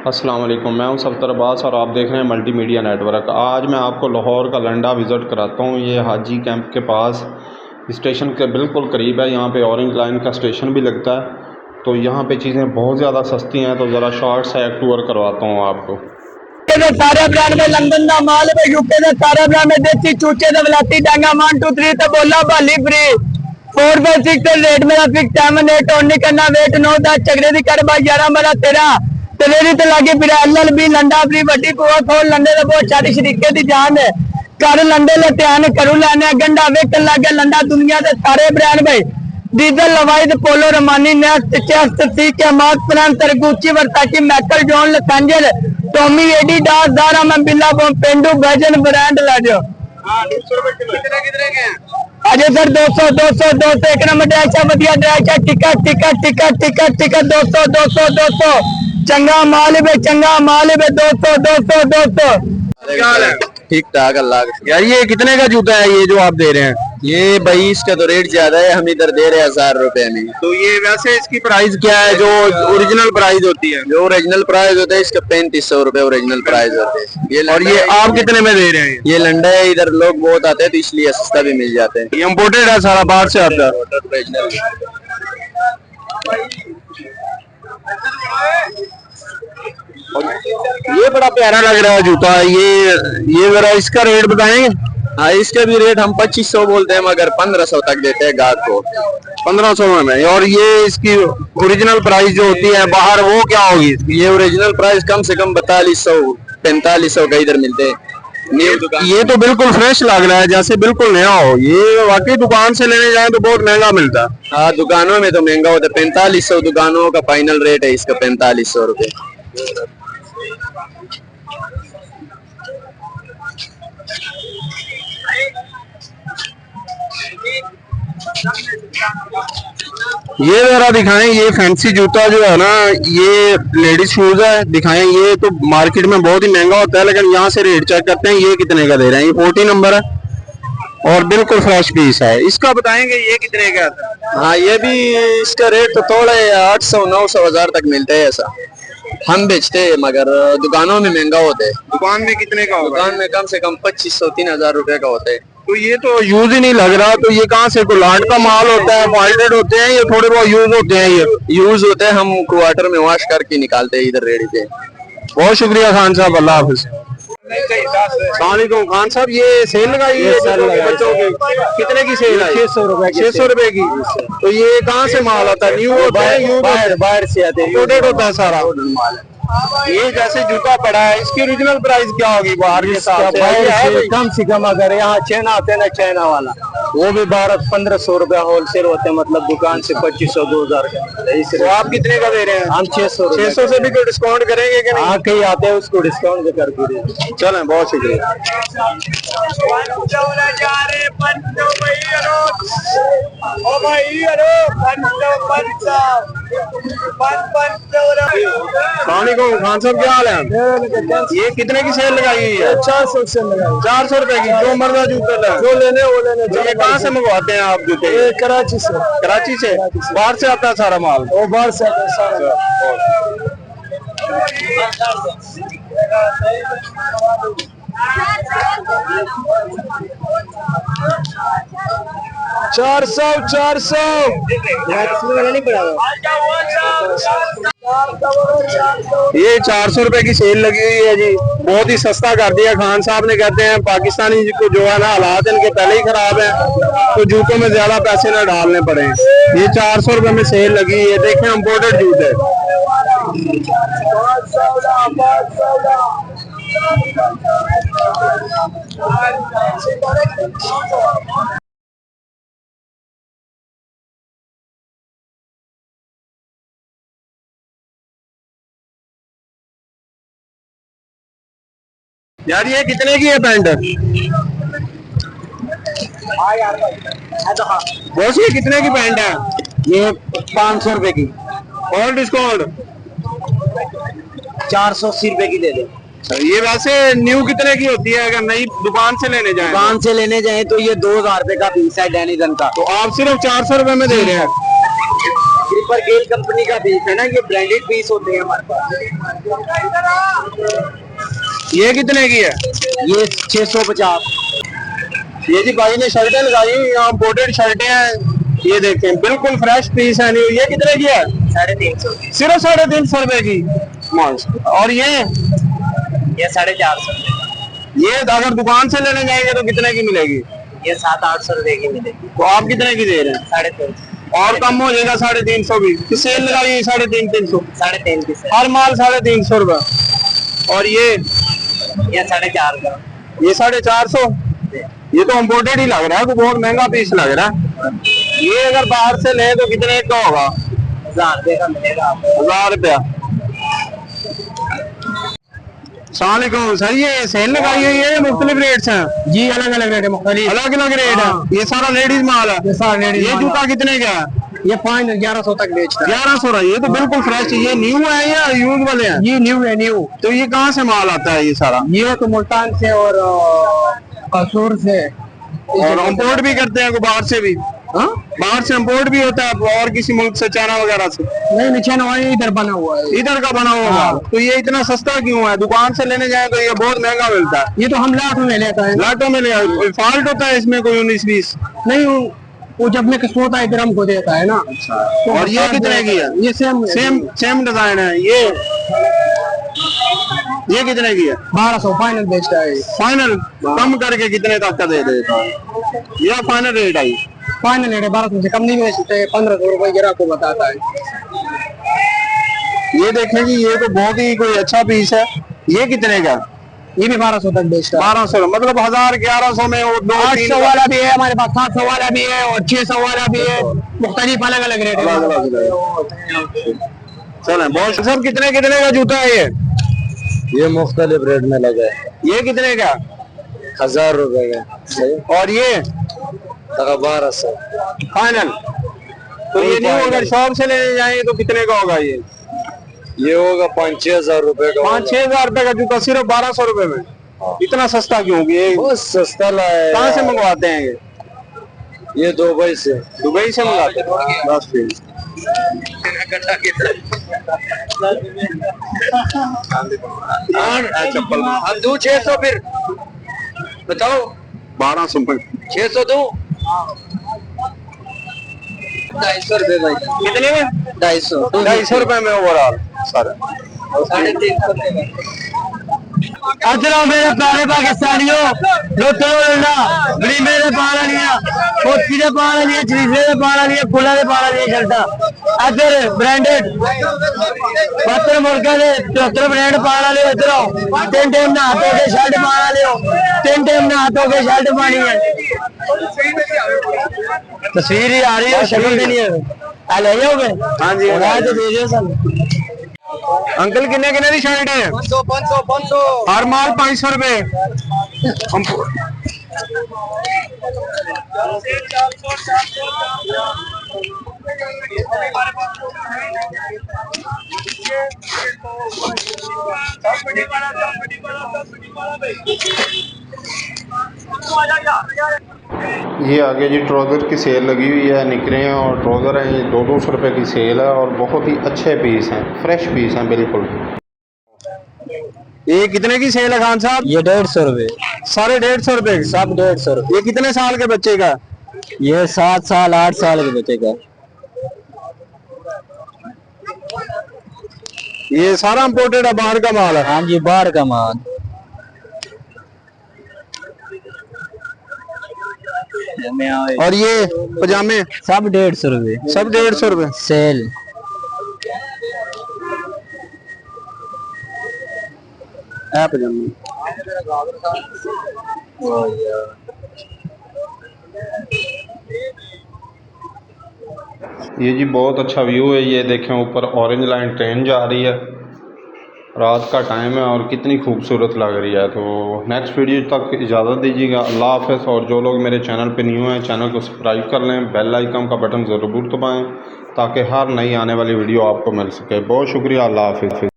अस्सलाम वालेकुम, मैं हूं सफ़दर अब्बास और आप देख रहे हैं मल्टी मीडिया नेटवर्क। आज मैं आपको लाहौर का लंडा विज़िट कराता हूं। ये हाजी कैंप के पास स्टेशन के बिल्कुल करीब है। यहाँ पे ऑरेंज लाइन का स्टेशन भी लगता है, तो यहाँ पे चीज़ें बहुत ज़्यादा सस्ती हैं। तो ज़रा शॉर्ट सा एक टूर करवाता हूँ आपको। सारे ब्रांड में लंदन का माल है, यूके के सारे ब्रांड में देसी चूचे ते वलाती डांगा 1 2 3 ते बोला भाली फ्री 4 बाय 6 रेट मेरा फिक्स 7 8 और नहीं करना वेट 9 10 झगड़े दी कर 11 12 13 तेरी ते लागे फिर LLB लंडा फ्री वड्डी पोआ खोल लंडे दे बहुत सारी शरीके दी जान है कर लंडे ले ध्यान करू लेने गंडा वेट लागे लंडा दुनिया के सारे ब्रांड भाई डीजल लवाइद पोलो रमानी नेस्ट चेस्ट सी के मार्क प्लांटर गुची वर्साची मैकल जॉन लसेंजर टॉमी एडिडास दारा में बिल्ला बम पेंडू गजन ब्रांड ला जो कितने के हैं? अजय सर 200 200 200 एक नंबर ड्राइचा वधिया ड्राइचा ticket ticket ticket ticket ticket 200 200 200 चंगा माल बे 200 200 200 क्या हाल है? ठीक ठाक अल्लाह का। यार ये कितने का जूता है ये जो आप दे रहे हैं? ये भाई इसका तो रेट ज्यादा है, हम इधर दे रहे हैं 1000 रुपए में। तो ये वैसे इसकी प्राइस क्या है जो ओरिजिनल प्राइस होती है? जो ओरिजिनल प्राइस होता है इसका 3500 रुपए ओरिजिनल प्राइस होते हैं। और ये आप कितने में दे रहे हैं? ये लंडा है, इधर लोग बहुत आते हैं तो इसलिए सस्ता भी मिल जाते हैं। ये इम्पोर्टेड है, सारा बाहर से आता है। ओरिजिनल ये बड़ा प्यारा लग रहा है जूता। ये जरा इसका रेट बताएंगे? हाँ, इसका भी रेट हम 2500 बोलते हैं मगर 1500 तक देते हैं गाहक को। 1500 में। और ये इसकी ओरिजिनल प्राइस जो होती है बाहर वो क्या होगी? ये ओरिजिनल प्राइस कम से कम 4200 4500 का इधर मिलते हैं। ये तो बिल्कुल फ्रेश लग रहा है, जैसे बिल्कुल नया हो। ये वाकई दुकान से लेने जाए तो बहुत महंगा मिलता है। हाँ, दुकानों में तो महंगा होता है। 4500 दुकानों का फाइनल रेट है इसका, 4500 रुपए। ये जरा दिखाएं, ये फैंसी जूता जो है ना, ये लेडीज शूज है, दिखाएं। ये तो मार्केट में बहुत ही महंगा होता है, लेकिन यहाँ से रेट चेक करते हैं ये कितने का दे रहे हैं। ये 40 नंबर है और बिल्कुल फ्रेश पीस है। इसका बताएंगे ये कितने का है? हाँ, ये भी इसका रेट तो थोड़ा 800 900 1000 तक मिलता है। ऐसा हम बेचते हैं मगर दुकानों में महंगा होता है। दुकान में कितने का होगा? दुकान में कम से कम 2500 3000 रुपए का होता है। तो ये तो यूज ही नहीं लग रहा। तो ये कहाँ से लाट का माल होता है, क्वालिटेड होते हैं, ये थोड़े बहुत यूज होते हैं? ये यूज होते हैं, हम क्वार्टर में वॉश करके निकालते हैं इधर रेडी पे। बहुत शुक्रिया खान साहब, अल्लाह हाफिज। खान साहब, ये सेल लगाई है बच्चों की? कितने की सेल है? 600 रुपए 600 रुपए की। तो ये कहाँ से माल आता है? न्यू होता है? बाहर से आते हैं, इंपोर्टेड होता है सारा? ये जैसे जूता पड़ा है, इसकी ओरिजिनल प्राइस क्या होगी बाहर के साथ? कम से कम अगर यहाँ चाइना आते हैं ना, चाइना वाला वो भी 1200-1500 रुपया होलसेल होते हैं, मतलब दुकान से 2500 2000 का। तो आप कितने का दे रहे हैं? हम 600 600 से भी कोई डिस्काउंट करेंगे कि नहीं? हाँ, कहीं आते हैं उसको डिस्काउंट भी कर दीजिए। चलें, बहुत शुक्रिया। खान साहब, क्या हाल है? ये कितने की सेल लगाई हुई है? 400 से लगाई, 400 रुपए की। जो मर्दा जूता है, जो लेने वो लेने। ये कहाँ से मंगवाते हैं आप जूते? ये कराची से। कराची से? बाहर से आता है सारा माल? वो बाहर से आता है सारा। 400 नहीं पड़ा। ये 400 रुपए की सेल लगी हुई है जी। बहुत ही सस्ता कर दिया खान साहब ने। कहते हैं पाकिस्तानी को जो है ना, हालात इनके पहले ही खराब है, तो जूतों में ज्यादा पैसे ना डालने पड़े। ये 400 रुपए में सेल लगी है। देखें, इम्पोर्टेड जूते है। यार ये कितने की है पैंट? बॉस, ये कितने की पैंट है? ये 500 रुपए की और डिस्काउंट? 480 रुपए की दे दे। ये वैसे न्यू कितने की होती है अगर नई दुकान से लेने जाए? दुकान से लेने जाए तो ये 2000 रुपए का पीस है डैनिसन का। तो आप सिर्फ 400 रुपए में दे रहे हैं? सुपर गेल कंपनी का पीस है ना, ये ब्रांडेड पीस होते हैं हमारे पास। ये कितने की है? ये 650। ये जी भाई ने शर्टें लगाई, यहाँ इम्पोर्टेड शर्टें हैं, ये देखें बिल्कुल फ्रेश पीस है। नहीं, ये कितने की है? 350। सिर्फ 350 रुपए की। और ये 450। ये अगर दुकान से लेने जाएंगे तो कितने की मिलेगी? ये 700-800 रुपए की मिलेगी। तो आप कितने की दे रहे हैं? 350। और कम हो जाएगा 350 भी, कि सेल लगाइए 350। 350 हर माल 350 रुपए। और ये 450। ये 450। ये तो इम्पोर्टेड ही लग रहा है, तो बहुत महंगा पीस लग रहा है। ये अगर बाहर से ले तो कितने का होगा? 1000 रुपए का मिलेगा। 1000 रुपया। सलामकुम सर, ये सेल लगाई हुई है, मुख्तलिफ रेट्स हैं जी, अलग अलग रेट है, मुख्तलिफ अलग अलग रेट है। ये सारा लेडीज माल है। ये सारा लेडीज ये माल जूता कितने का है? ये फाइनल 1100 तक बेचता है। 1100 रहा। ये तो बिल्कुल फ्रेश है। ये न्यू है या यूज वाले हैं? ये न्यू है, न्यू। तो ये कहाँ से माल आता है ये सारा? ये तो मुल्तान से और कसूर से। और इम्पोर्ट भी करते हैं बाहर से भी? हाँ, बाहर से इम्पोर्ट भी होता है, और किसी मुल्क से, चाइना वगैरह से? नहीं, नीचे नवाई इधर बना हुआ है। इधर का बना हुआ माल। तो ये इतना सस्ता क्यों है? दुकान से लेने जाए तो ये बहुत महंगा मिलता है। ये तो हम लाख में लेता है। लाटों में ले आए, कोई फॉल्ट होता है इसमें? कोई 19-20 नहीं, वो जब में किस्मत है इधर हमको देता है ना। तो और ये कितने की है? ये सेम डिजाइन है। ये कितने की है? 1200 फाइनल बेचता है। फाइनल कम करके कितने तक का दे देता है? ये final rate I? Final rate है 1200 से कम नहीं बेचते। 1500 रुपए गिरा को बताता है। ये देखें कि ये तो बहुत ही कोई अच्छा पीस है। ये कितने का? ये भी 1200 तक बेचता है। 1200, मतलब 1000-1100 में। वो 800 वाला भी है हमारे पास, 700 वाला भी है और 600 वाला भी है। मुख्तलिफ अलग अलग रेट है। चले बहुत सब। कितने कितने का जूता है ये मुख्तलिफ रेट में लगा है। ये कितने का? 1000 रुपए का। और ये 1200 फाइनल। तो ये नहीं, अगर शॉप से लेने जाएंगे तो कितने का होगा? ये होगा 5-6 हजार रुपए का। 5-6 हजार रुपए का जूता सिर्फ 1200 रुपए में। इतना सस्ता क्यों? ये बहुत सस्ता लाया। कहाँ से मंगवाते हैं ये दुबई से। दुबई से मंगाते हैं। बस फिर चप्पल हम दूं 600, फिर बताओ 1200 में 600 दूं। 250 रुपए भाई। कितने में? 250 रुपए में ओवरऑल सारे। 350 अदरा मेरे प्यारे पाकिस्तानियों, बड़ी मेरे पाला लिया, कोठी दे पाला लिया, चरीफे दे पाला लिया, फुला दे पाला लिया शर्टा। अदर ब्रांडेड 72 मुल्कों दे 73 ब्रांड पाला लियो। इधरों 3 टाइम ना हाथों के शर्ट पाला लियो, 3 टाइम ना हाथों के शर्ट पानी है। तस्वीर ही आ रही है, शक्ल भी नहीं है। ले जाओगे? हाँ जी, तो दे दियो सन। अंकल कितने कितने की शर्ट है? 500 हर माल 500 रुपए। ये आगे जी ट्राउज़र की सेल लगी हुई है, निकरे हैं और ट्राउज़र हैं। ये 200 रुपए की सेल है और बहुत ही अच्छे पीस हैं, फ्रेश पीस हैं बिल्कुल। ये कितने की सेल है खान साहब? ये 150 रुपए। सारे 150 रुपए के? सब 150 रुपए। ये कितने साल के बच्चे का? ये 7 साल 8 साल के बच्चे का। ये सारा इम्पोर्टेड है, बाहर का माल है? हाँ जी, बाहर का माल। और ये पजामे सब 150 रुपए। सब 150 रुपए सेल। पजामे। ये जी बहुत अच्छा व्यू है। ये देखें ऊपर ऑरेंज लाइन ट्रेन जा रही है, रात का टाइम है और कितनी खूबसूरत लग रही है। तो नेक्स्ट वीडियो तक इजाज़त दीजिएगा। अल्लाह हाफ़िज़। और जो लोग मेरे चैनल पे न्यू हैं, चैनल को सब्सक्राइब कर लें, बेल आइकन का बटन ज़रूर दबाएं ताकि हर नई आने वाली वीडियो आपको मिल सके। बहुत शुक्रिया। अल्लाह हाफ़िज़।